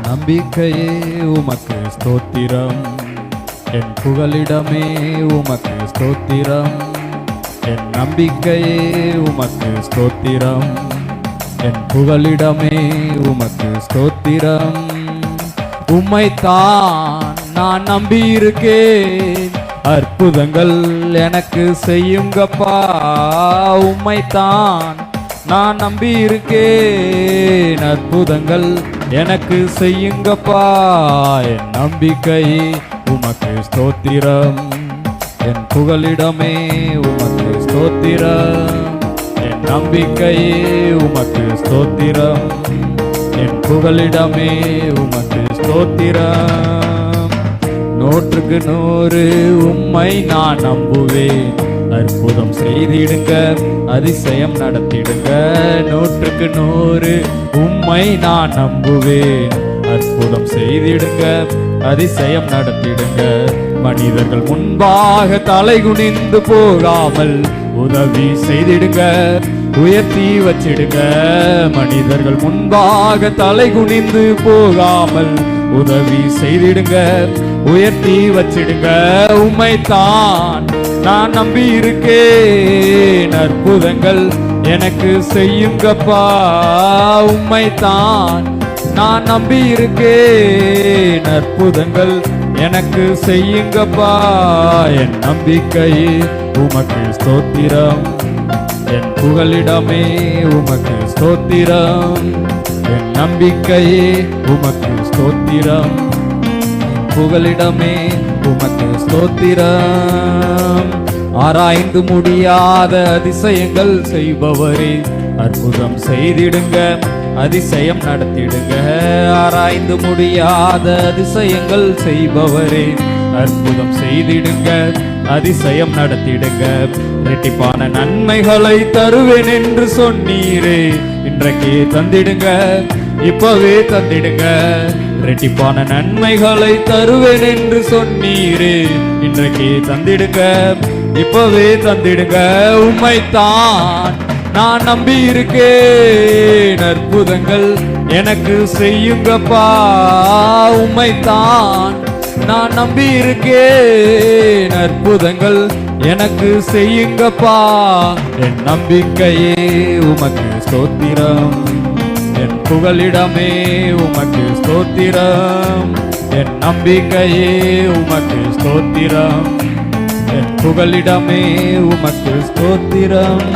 நம்பிக்கையே உமக்கு ஸ்தோத்திரம், என் புகலிடமே உமக்கு ஸ்தோத்திரம். என் நம்பிக்கையே உமக்கு ஸ்தோத்திரம், என் புகலிடமே உமக்கு ஸ்தோத்திரம். உம்மைத்தான் நான் நம்பியிருக்கேன், அற்புதங்கள் எனக்கு செய்யுங்கப்பா. உம்மைத்தான் நான் நம்பியிருக்கேன், அற்புதங்கள் எனக்கு செய்யுங்கப்பா. என் நம்பிக்கை உமக்கு ஸ்தோத்திரம், என் புகலிடமே உமக்கு ஸ்தோத்திரம். என் நம்பிக்கையே உமக்கு ஸ்தோத்திரம், என் புகலிடமே உமக்கு ஸ்தோத்திரம். 100க்கு 100 உம்மை நான் நம்புவேன், அற்புதம் செய்திடுங்க, அதிசயம் நடத்திடுங்க. 100க்கு 100 உம்மை நான் நம்புவேன், அற்புதம் செய்திடுங்க, அதிசயம் நடத்திடுங்க. மனிதர்கள் முன்பாக தலை குனிந்து போகாமல் உதவி செய்திடுங்க, உயர்த்தி வச்சிடுங்க. மனிதர்கள் முன்பாக தலை குனிந்து போகாமல் உதவி செய்திடுங்க, உயர்த்தி வச்சிடுங்க. உம்மைத்தான் நான் நம்பி இருக்கேன், அற்புதங்கள் எனக்கு செய்யுங்கப்பா. உம்மைத்தான் நான் நம்பி இருக்கேன், அற்புதங்கள் எனக்கு செய்யுங்கப்பா. என் நம்பிக்கை உமக்கு ஸ்தோத்திரம், என் புகலிடமே உமக்கு ஸ்தோத்திரம். என் நம்பிக்கையே உமக்கு ஸ்தோத்திரம், என் புகலிடமே உமக்கு ஸ்தோத்திரம். ஆராய்ந்து முடியாத அதிசயங்கள் செய்பவரே, அற்புதம் செய்திடுங்க, அதிசயம் நடத்திடுங்க. ஆராய்ந்து முடியாத அதிசயங்கள் செய்பவரே, அற்புதம் செய்திடுங்க, அதிசயம் நடத்திடுங்க. இரட்டிப்பான நன்மைகளை தருவேன் என்று சொன்னீரே, இன்றைக்கே தந்திடுங்க, இப்பவே தந்திடுங்க. இரட்டிப்பான நன்மைகளை தருவேன் என்று சொன்னீரே, இன்றைக்கே தந்திடுங்க, இப்பவே தந்திடுங்க. உம்மைத்தான் நான் நம்பி இருக்கேன், அற்புதங்கள் எனக்கு செய்யுங்கப்பா. உம்மைத்தான் நான் நம்பி இருக்கேன், அற்புதங்கள் எனக்கு செய்யுங்கப்பா. என் நம்பிக்கையே உமக்கு ஸ்தோத்திரம், என் புகலிடமே உமக்கு ஸ்தோத்திரம். என் நம்பிக்கையே உமக்கு ஸ்தோத்திரம், என் புகலிடமே உமக்கு ஸ்தோத்திரம்.